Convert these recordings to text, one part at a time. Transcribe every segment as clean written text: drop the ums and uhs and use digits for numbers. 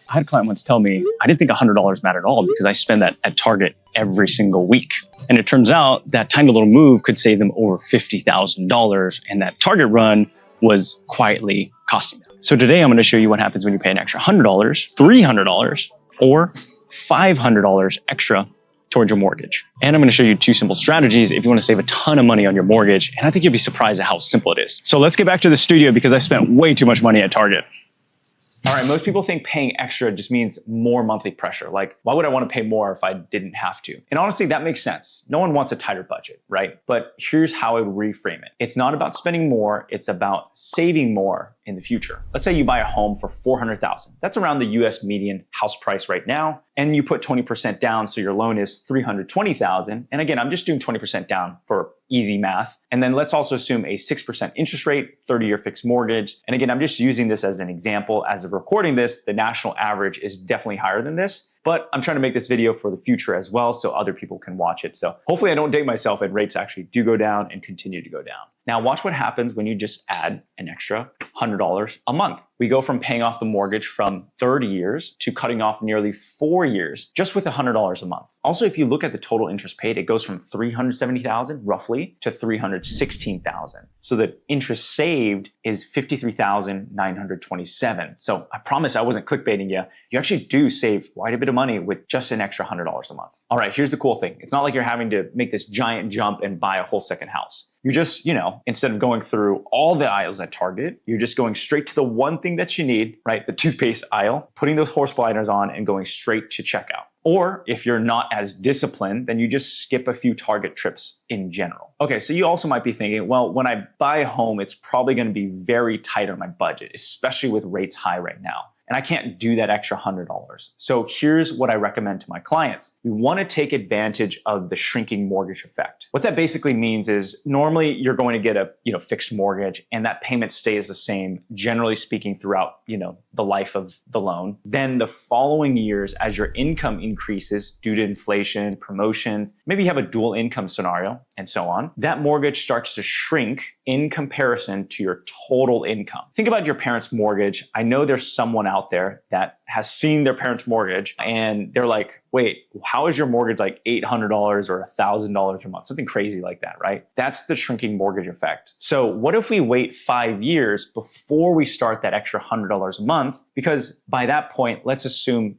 I had a client once tell me, I didn't think $100 mattered at all because I spend that at Target every single week. And it turns out that tiny little move could save them over $50,000, and that Target run was quietly costing them. So today I'm going to show you what happens when you pay an extra $100, $300, or $500 extra towards your mortgage. And I'm going to show you 2 simple strategies if you want to save a ton of money on your mortgage. And I think you'll be surprised at how simple it is. So let's get back to the studio because I spent way too much money at Target. All right, most people think paying extra just means more monthly pressure. Like, why would I want to pay more if I didn't have to? And honestly, that makes sense. No one wants a tighter budget, right? But here's how I would reframe it. It's not about spending more, it's about saving more in the future. Let's say you buy a home for $400,000. That's around the US median house price right now. And you put 20% down, so your loan is $320,000. And again, I'm just doing 20% down for easy math. And then let's also assume a 6% interest rate, 30-year fixed mortgage. And again, I'm just using this as an example. As of recording this, the national average is definitely higher than this. But I'm trying to make this video for the future as well so other people can watch it. So hopefully I don't date myself and rates actually do go down and continue to go down. Now watch what happens when you just add an extra $100 a month. We go from paying off the mortgage from 30 years to cutting off nearly 4 years just with $100 a month. Also, if you look at the total interest paid, it goes from $370,000 roughly to $316,000. So the interest saved is $53,927. So I promise I wasn't clickbaiting you. You actually do save quite a bit of money with just an extra $100 a month. All right, here's the cool thing. It's not like you're having to make this giant jump and buy a whole second house. You just, instead of going through all the aisles at Target, you're just going straight to the one thing that you need, right? The toothpaste aisle, putting those horse blinders on and going straight to checkout. Or if you're not as disciplined, then you just skip a few Target trips in general. Okay, so you also might be thinking, well, when I buy a home, it's probably going to be very tight on my budget, especially with rates high right now. And I can't do that extra $100. So here's what I recommend to my clients. We want to take advantage of the shrinking mortgage effect. What that basically means is normally you're going to get a fixed mortgage and that payment stays the same, generally speaking, throughout the life of the loan. Then the following years, as your income increases due to inflation, promotions, maybe you have a dual income scenario and so on, that mortgage starts to shrink in comparison to your total income. Think about your parents' mortgage. I know there's someone out there that has seen their parents' mortgage and they're like, wait, how is your mortgage like $800 or $1,000 a month? Something crazy like that, right? That's the shrinking mortgage effect. So what if we wait 5 years before we start that extra $100 a month? Because by that point, let's assume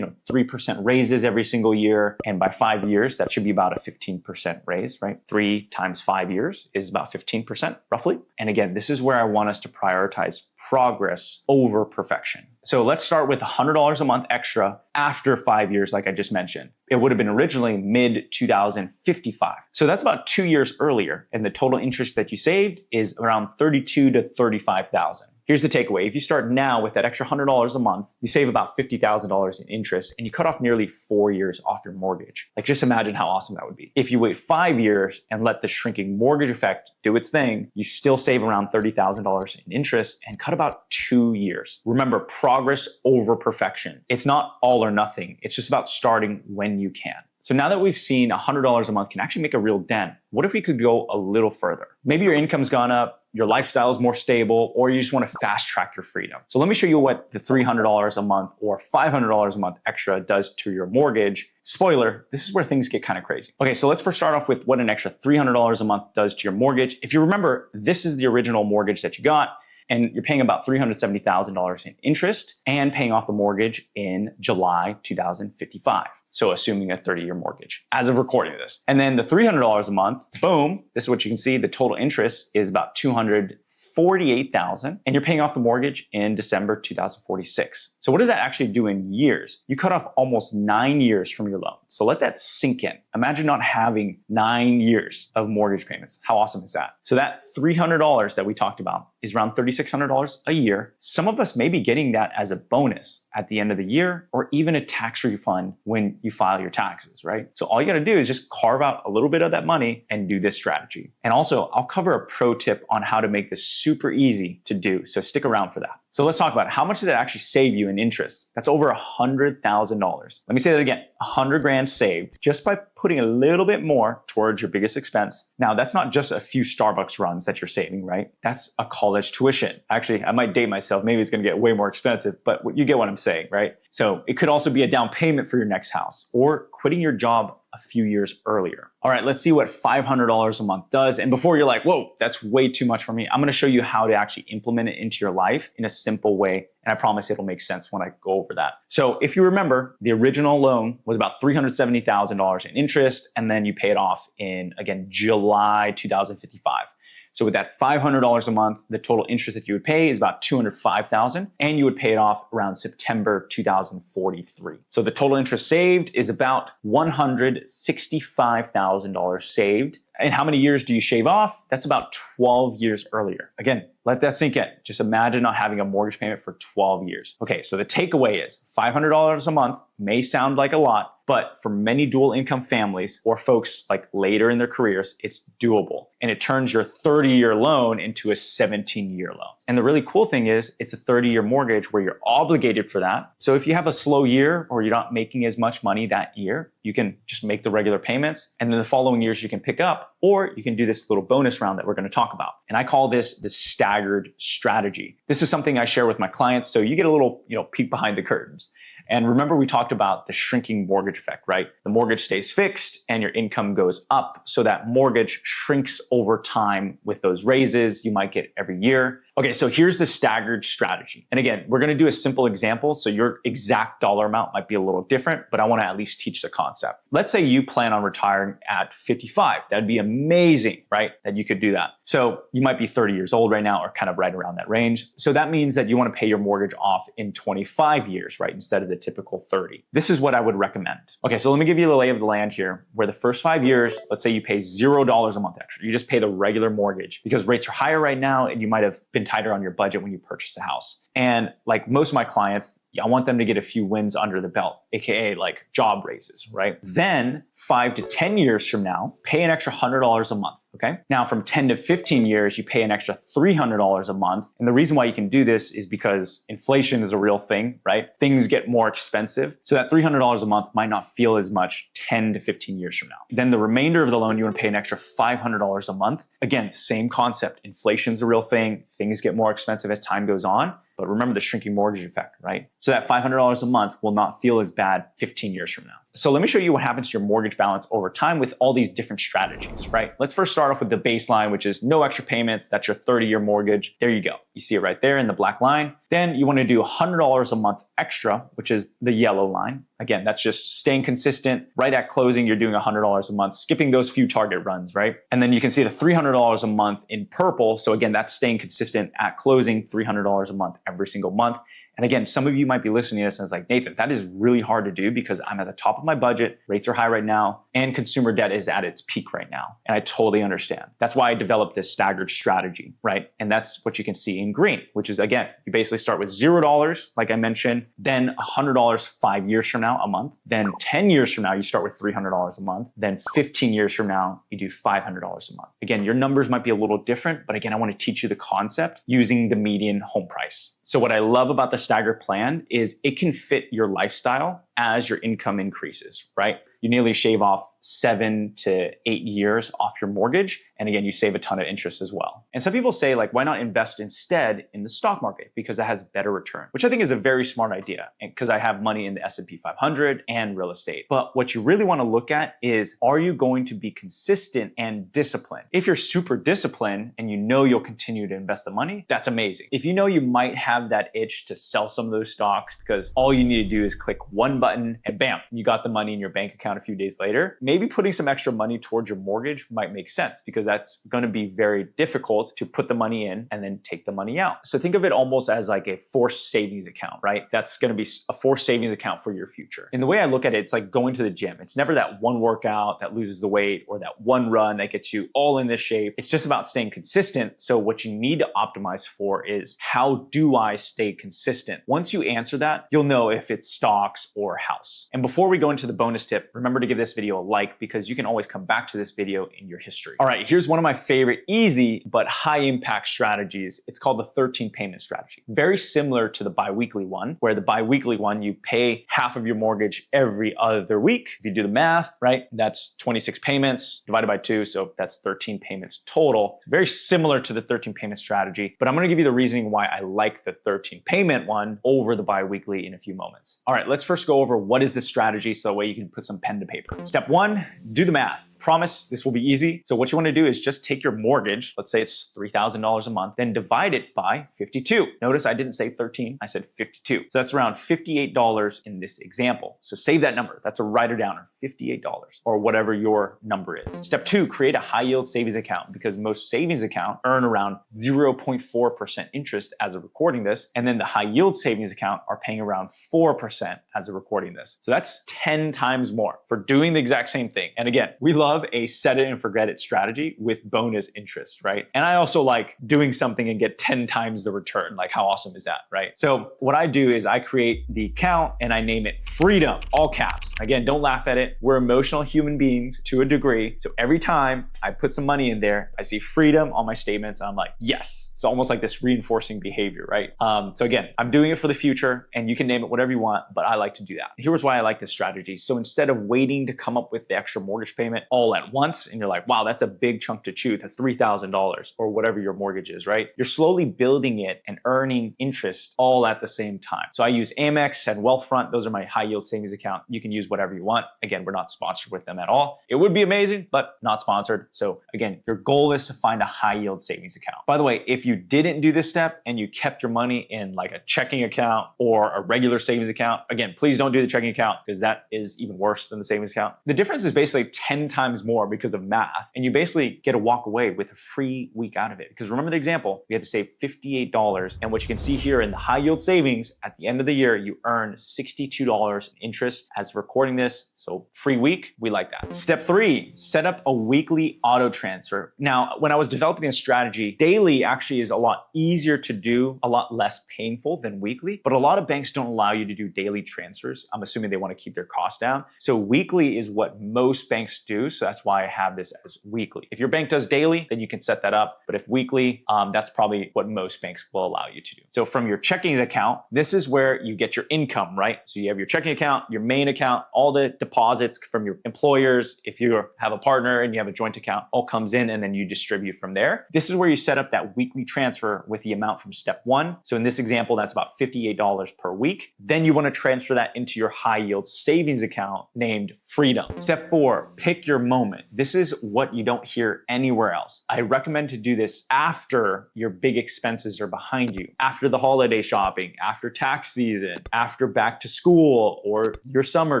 3% raises every single year. And by 5 years, that should be about a 15% raise, right? 3 times 5 years is about 15% roughly. And again, this is where I want us to prioritize progress over perfection. So let's start with $100 a month extra after 5 years, like I just mentioned. It would have been originally mid-2055. So that's about 2 years earlier. And the total interest that you saved is around $32,000 to $35,000. Here's the takeaway. If you start now with that extra $100 a month, you save about $50,000 in interest and you cut off nearly 4 years off your mortgage. Like just imagine how awesome that would be. If you wait 5 years and let the shrinking mortgage effect do its thing, you still save around $30,000 in interest and cut about 2 years. Remember, progress over perfection. It's not all or nothing. It's just about starting when you can. So now that we've seen $100 a month can actually make a real dent, what if we could go a little further? Maybe your income's gone up, your lifestyle is more stable, or you just want to fast track your freedom. So let me show you what the $300 a month or $500 a month extra does to your mortgage. Spoiler, this is where things get kind of crazy. Okay, so let's first start off with what an extra $300 a month does to your mortgage. If you remember, this is the original mortgage that you got, and you're paying about $370,000 in interest and paying off the mortgage in July 2055. So assuming a 30-year mortgage as of recording this. And then the $300 a month, boom, this is what you can see. The total interest is about $248,000 and you're paying off the mortgage in December 2046. So what does that actually do in years? You cut off almost 9 years from your loan. So let that sink in. Imagine not having 9 years of mortgage payments. How awesome is that? So that $300 that we talked about is around $3,600 a year. Some of us may be getting that as a bonus at the end of the year or even a tax refund when you file your taxes, right? So all you got to do is just carve out a little bit of that money and do this strategy. And also I'll cover a pro tip on how to make this super easy to do. So stick around for that. So let's talk about it. How much does it actually save you in interest? That's over $100,000. Let me say that again, 100 grand saved just by putting a little bit more towards your biggest expense. Now that's not just a few Starbucks runs that you're saving, right? That's a college tuition. Actually, I might date myself. Maybe it's going to get way more expensive, but you get what I'm saying, right? So it could also be a down payment for your next house or quitting your job a few years earlier. All right, let's see what $500 a month does. And before you're like, whoa, that's way too much for me, I'm gonna show you how to actually implement it into your life in a simple way. And I promise it'll make sense when I go over that. So if you remember, the original loan was about $370,000 in interest, and then you pay it off in, again, July 2055. So with that $500 a month, the total interest that you would pay is about $205,000, and you would pay it off around September 2043. So the total interest saved is about $165,000 saved. And how many years do you shave off? That's about 12 years earlier. Again, let that sink in. Just imagine not having a mortgage payment for 12 years. Okay, so the takeaway is $500 a month may sound like a lot, but for many dual income families or folks like later in their careers, it's doable. And it turns your 30-year loan into a 17-year loan. And the really cool thing is it's a 30-year mortgage where you're obligated for that. So if you have a slow year or you're not making as much money that year, you can just make the regular payments. And then the following years you can pick up, or you can do this little bonus round that we're going to talk about. And I call this the staggered strategy. This is something I share with my clients. So you get a little, peek behind the curtains. And remember, we talked about the shrinking mortgage effect, right? The mortgage stays fixed and your income goes up. So that mortgage shrinks over time with those raises you might get every year. Okay, so here's the staggered strategy. And again, we're gonna do a simple example. So your exact dollar amount might be a little different, but I wanna at least teach the concept. Let's say you plan on retiring at 55. That'd be amazing, right? That you could do that. So you might be 30 years old right now or kind of right around that range. So that means that you wanna pay your mortgage off in 25 years, right? Instead of the typical 30. This is what I would recommend. Okay, so let me give you the lay of the land here, where the first 5 years, let's say you pay $0 a month extra. You just pay the regular mortgage because rates are higher right now and you might have been tighter on your budget when you purchased a house. And like most of my clients, I want them to get a few wins under the belt, AKA like job raises, right? Then 5 to 10 years from now, pay an extra $100 a month, okay? Now from 10 to 15 years, you pay an extra $300 a month. And the reason why you can do this is because inflation is a real thing, right? Things get more expensive. So that $300 a month might not feel as much 10 to 15 years from now. Then the remainder of the loan, you wanna pay an extra $500 a month. Again, same concept. Inflation's a real thing. Things get more expensive as time goes on. But remember the shrinking mortgage effect, right? So that $500 a month will not feel as bad 15 years from now. So let me show you what happens to your mortgage balance over time with all these different strategies, right? Let's first start off with the baseline, which is no extra payments. That's your 30-year mortgage. There you go. You see it right there in the black line. Then you want to do $100 a month extra, which is the yellow line. Again, that's just staying consistent. Right at closing, you're doing $100 a month, skipping those few target runs, right? And then you can see the $300 a month in purple. So again, that's staying consistent at closing, $300 a month every single month. And again, some of you might be listening to this and it's like, Nathan, that is really hard to do because I'm at the top of my budget, rates are high right now, and consumer debt is at its peak right now. And I totally understand. That's why I developed this staggered strategy, right? And that's what you can see in green, which is, again, you basically start with $0, like I mentioned, then $100 5 years from now, a month. Then 10 years from now, you start with $300 a month. Then 15 years from now, you do $500 a month. Again, your numbers might be a little different, but again, I want to teach you the concept using the median home price. So what I love about the staggered plan is it can fit your lifestyle as your income increases, right? You nearly shave off 7 to 8 years off your mortgage. And again, you save a ton of interest as well. And some people say, like, why not invest instead in the stock market? Because that has better return, which I think is a very smart idea. And because I have money in the S&P 500 and real estate. But what you really want to look at is, are you going to be consistent and disciplined? If you're super disciplined and you know you'll continue to invest the money, that's amazing. If you know you might have that itch to sell some of those stocks because all you need to do is click one button and bam, you got the money in your bank account a few days later, maybe putting some extra money towards your mortgage might make sense because that's going to be very difficult to put the money in and then take the money out. So think of it almost as like a forced savings account, right? That's going to be a forced savings account for your future. And the way I look at it, it's like going to the gym. It's never that one workout that loses the weight or that one run that gets you all in this shape. It's just about staying consistent. So what you need to optimize for is, how do I stay consistent? Once you answer that, you'll know if it's stocks or house. And before we go into the bonus tip, remember to give this video a like because you can always come back to this video in your history. All right, here's one of my favorite easy but high impact strategies. It's called the 13 payment strategy. Very similar to the biweekly one, where the biweekly one, you pay half of your mortgage every other week. If you do the math, right, that's 26 payments divided by 2, so that's 13 payments total. Very similar to the 13 payment strategy, but I'm gonna give you the reasoning why I like the 13 payment one over the biweekly in a few moments. All right, let's first go over what is this strategy so that way you can put some pen to paper. Step 1, do the math. Promise this will be easy. So what you want to do is just take your mortgage, let's say it's $3,000 a month, then divide it by 52. Notice I didn't say 13, I said 52. So that's around $58 in this example. So save that number. That's a writer downer, $58 or whatever your number is. Step 2, create a high yield savings account because most savings accounts earn around 0.4% interest as of recording this. And then the high yield savings account are paying around 4% as of recording this. So that's 10 times more for doing the exact same thing. And again, we love a set it and forget it strategy with bonus interest, right? And I also like doing something and get 10 times the return. Like how awesome is that, right? So what I do is I create the account and I name it Freedom, all caps. Again, don't laugh at it. We're emotional human beings to a degree. So every time I put some money in there, I see freedom on my statements. And I'm like, yes. It's almost like this reinforcing behavior, right? So again, I'm doing it for the future and you can name it whatever you want, but I like to do that. Here's why I like this strategy. So instead of waiting to come up with the extra mortgage payment all at once, and you're like, wow, that's a big chunk to chew, to $3,000 or whatever your mortgage is, right? You're slowly building it and earning interest all at the same time. So I use Amex and Wealthfront. Those are my high yield savings account. You can use whatever you want. Again, we're not sponsored with them at all. It would be amazing, but not sponsored. So again, your goal is to find a high yield savings account. By the way, if you didn't do this step and you kept your money in like a checking account or a regular savings account, again, please don't do the checking account because that is even worse than the savings account. The difference is basically 10 times more because of math, and you basically get to walk away with a free week out of it. Because remember the example, we had to save $58, and what you can see here in the high yield savings, at the end of the year, you earn $62 in interest as of recording this. So free week, we like that. Step 3, set up a weekly auto transfer. Now, when I was developing this strategy, daily actually is a lot easier to do, a lot less painful than weekly, but a lot of banks don't allow you to do daily transfers. I'm assuming they want to keep their costs down. So weekly is what most banks do. So that's why I have this as weekly. If your bank does daily, then you can set that up. But if weekly, that's probably what most banks will allow you to do. So from your checking account, this is where you get your income, right? So you have your checking account, your main account, all the deposits from your employers. If you have a partner and you have a joint account, all comes in and then you distribute from there. This is where you set up that weekly transfer with the amount from step 1. So in this example, that's about $58 per week. Then you want to transfer that into your high yield savings account named Freedom. Step 4, pick your moment. This is what you don't hear anywhere else. I recommend to do this after your big expenses are behind you, after the holiday shopping, after tax season, after back to school or your summer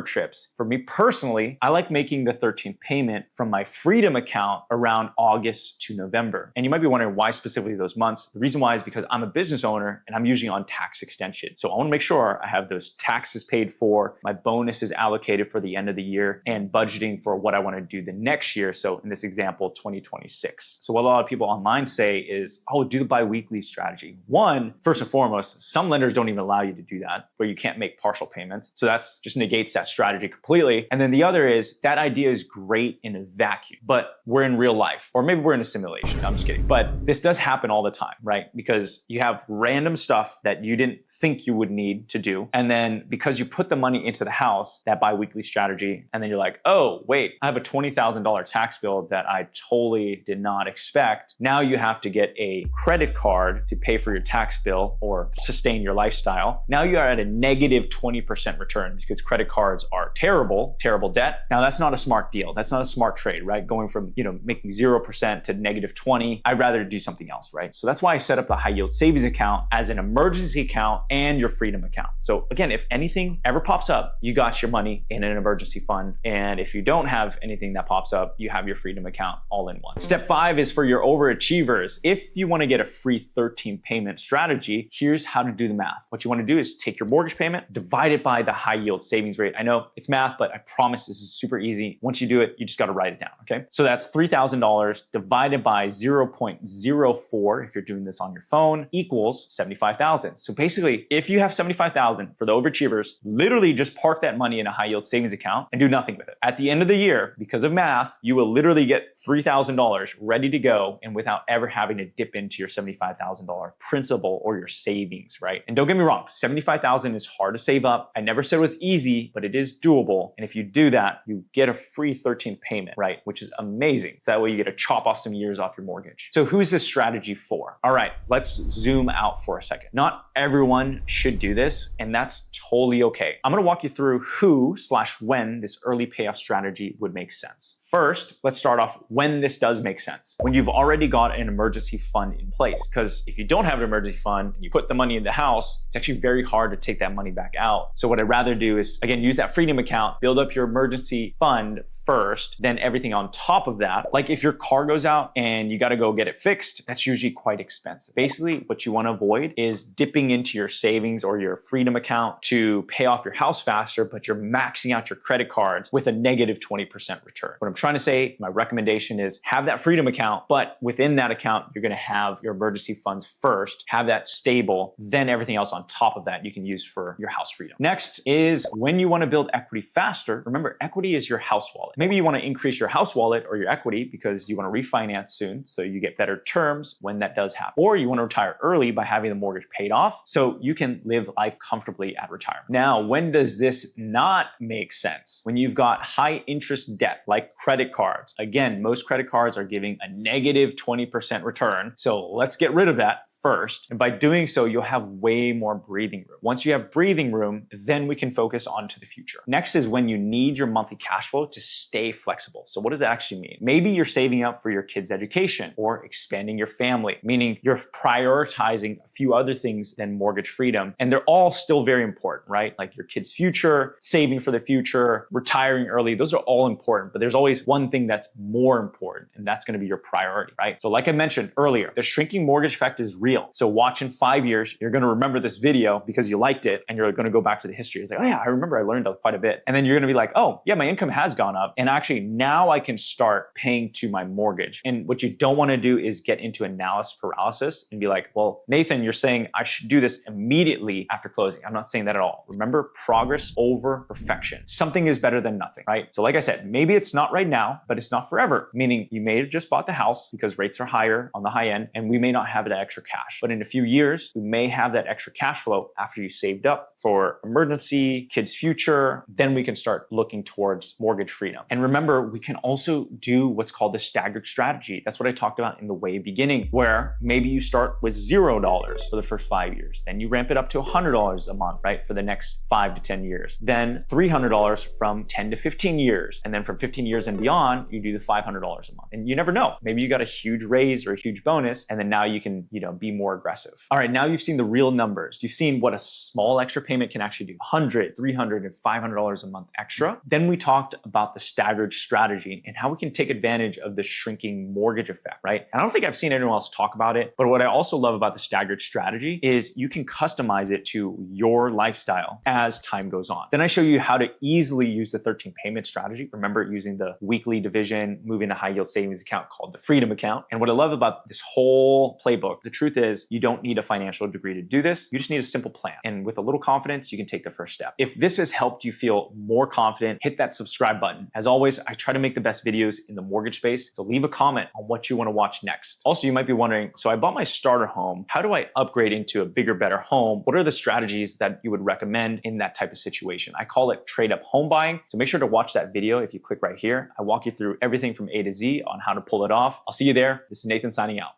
trips. For me personally, I like making the 13th payment from my Freedom account around August to November. And you might be wondering why specifically those months. The reason why is because I'm a business owner and I'm usually on tax extension. So I want to make sure I have those taxes paid for, my bonus is allocated for the end of the year, and budgeting for what I want to do the next year. So in this example, 2026. So what a lot of people online say is, oh, do the biweekly strategy. One, first and foremost, some lenders don't even allow you to do that, where you can't make partial payments. So that's just negates that strategy completely. And then the other is that idea is great in a vacuum, but we're in real life, or maybe we're in a simulation. No, I'm just kidding. But this does happen all the time, right? Because you have random stuff that you didn't think you would need to do. And then because you put the money into the house, that biweekly strategy, and then you're like, oh, wait, I have a $20,000 tax bill that I totally did not expect. Now you have to get a credit card to pay for your tax bill or sustain your lifestyle. Now you are at a negative 20% return because credit cards are terrible, terrible debt. Now that's not a smart deal. That's not a smart trade, right? Going from, making 0% to negative 20, I'd rather do something else, right? So that's why I set up the high yield savings account as an emergency account and your Freedom account. So again, if anything ever pops up, you got your money in an emergency fund. And if you don't have anything thing that pops up, you have your freedom account all in one. Step 5 is for your overachievers. If you want to get a free 13 payment strategy, here's how to do the math. What you want to do is take your mortgage payment, divide it by the high yield savings rate. I know it's math, but I promise this is super easy. Once you do it, you just got to write it down, okay? So that's $3,000 divided by 0.04 if you're doing this on your phone equals 75,000. So basically, if you have 75,000 for the overachievers, literally just park that money in a high yield savings account and do nothing with it. At the end of the year, because of math, you will literally get $3,000 ready to go and without ever having to dip into your $75,000 principal or your savings, right? And don't get me wrong, 75,000 is hard to save up. I never said it was easy, but it is doable. And if you do that, you get a free 13th payment, right? Which is amazing. So that way you get to chop off some years off your mortgage. So who's this strategy for? All right, let's zoom out for a second. Not everyone should do this, and that's totally okay. I'm gonna walk you through who/when this early payoff strategy would make sense. First, let's start off when this does make sense. When you've already got an emergency fund in place. Because if you don't have an emergency fund and you put the money in the house, it's actually very hard to take that money back out. So what I'd rather do is, again, use that freedom account, build up your emergency fund first, then everything on top of that. Like if your car goes out and you got to go get it fixed, that's usually quite expensive. Basically, what you want to avoid is dipping into your savings or your freedom account to pay off your house faster, but you're maxing out your credit cards with a negative 20% return. What I'm trying to say, my recommendation is have that freedom account, but within that account, you're going to have your emergency funds first, have that stable, then everything else on top of that you can use for your house freedom. Next is when you want to build equity faster. Remember, equity is your house wallet. Maybe you want to increase your house wallet or your equity because you want to refinance soon, so you get better terms when that does happen. Or you want to retire early by having the mortgage paid off so you can live life comfortably at retirement. Now, when does this not make sense? When you've got high interest debt like credit cards. Again, most credit cards are giving a negative 20% return. So let's get rid of that first. And by doing so, you'll have way more breathing room. Once you have breathing room, then we can focus on to the future. Next is when you need your monthly cash flow to stay flexible. So what does that actually mean? Maybe you're saving up for your kids' education or expanding your family, meaning you're prioritizing a few other things than mortgage freedom. And they're all still very important, right? Like your kids' future, saving for the future, retiring early. Those are all important, but there's always one thing that's more important, and that's going to be your priority, right? So like I mentioned earlier, the shrinking mortgage effect is real. So watch in 5 years, you're going to remember this video because you liked it and you're going to go back to the history. It's like, oh yeah, I remember I learned quite a bit. And then you're going to be like, oh yeah, my income has gone up. And actually now I can start paying to my mortgage. And what you don't want to do is get into analysis paralysis and be like, well, Nathan, you're saying I should do this immediately after closing. I'm not saying that at all. Remember, progress over perfection. Something is better than nothing, right? So like I said, maybe it's not right now, but it's not forever. Meaning you may have just bought the house because rates are higher on the high end and we may not have that extra cash. But in a few years, we may have that extra cash flow after you saved up for emergency, kids' future. Then we can start looking towards mortgage freedom. And remember, we can also do what's called the staggered strategy. That's what I talked about in the way beginning, where maybe you start with $0 for the first 5 years. Then you ramp it up to $100 a month, right? For the next 5 to 10 years. Then $300 from 10 to 15 years. And then from 15 years and beyond, you do the $500 a month. And you never know. Maybe you got a huge raise or a huge bonus. And then now you can, be more aggressive. All right, now you've seen the real numbers. You've seen what a small extra payment can actually do. $100, $300, and $500 a month extra. Then we talked about the staggered strategy and how we can take advantage of the shrinking mortgage effect, right? And I don't think I've seen anyone else talk about it, but what I also love about the staggered strategy is you can customize it to your lifestyle as time goes on. Then I show you how to easily use the 13 payment strategy. Remember, using the weekly division, moving a high yield savings account called the freedom account. And what I love about this whole playbook, the truth is you don't need a financial degree to do this. You just need a simple plan. And with a little confidence, you can take the first step. If this has helped you feel more confident, hit that subscribe button. As always, I try to make the best videos in the mortgage space. So leave a comment on what you want to watch next. Also, you might be wondering, so I bought my starter home. How do I upgrade into a bigger, better home? What are the strategies that you would recommend in that type of situation? I call it trade up home buying. So make sure to watch that video if you click right here. I walk you through everything from A to Z on how to pull it off. I'll see you there. This is Nathan signing out.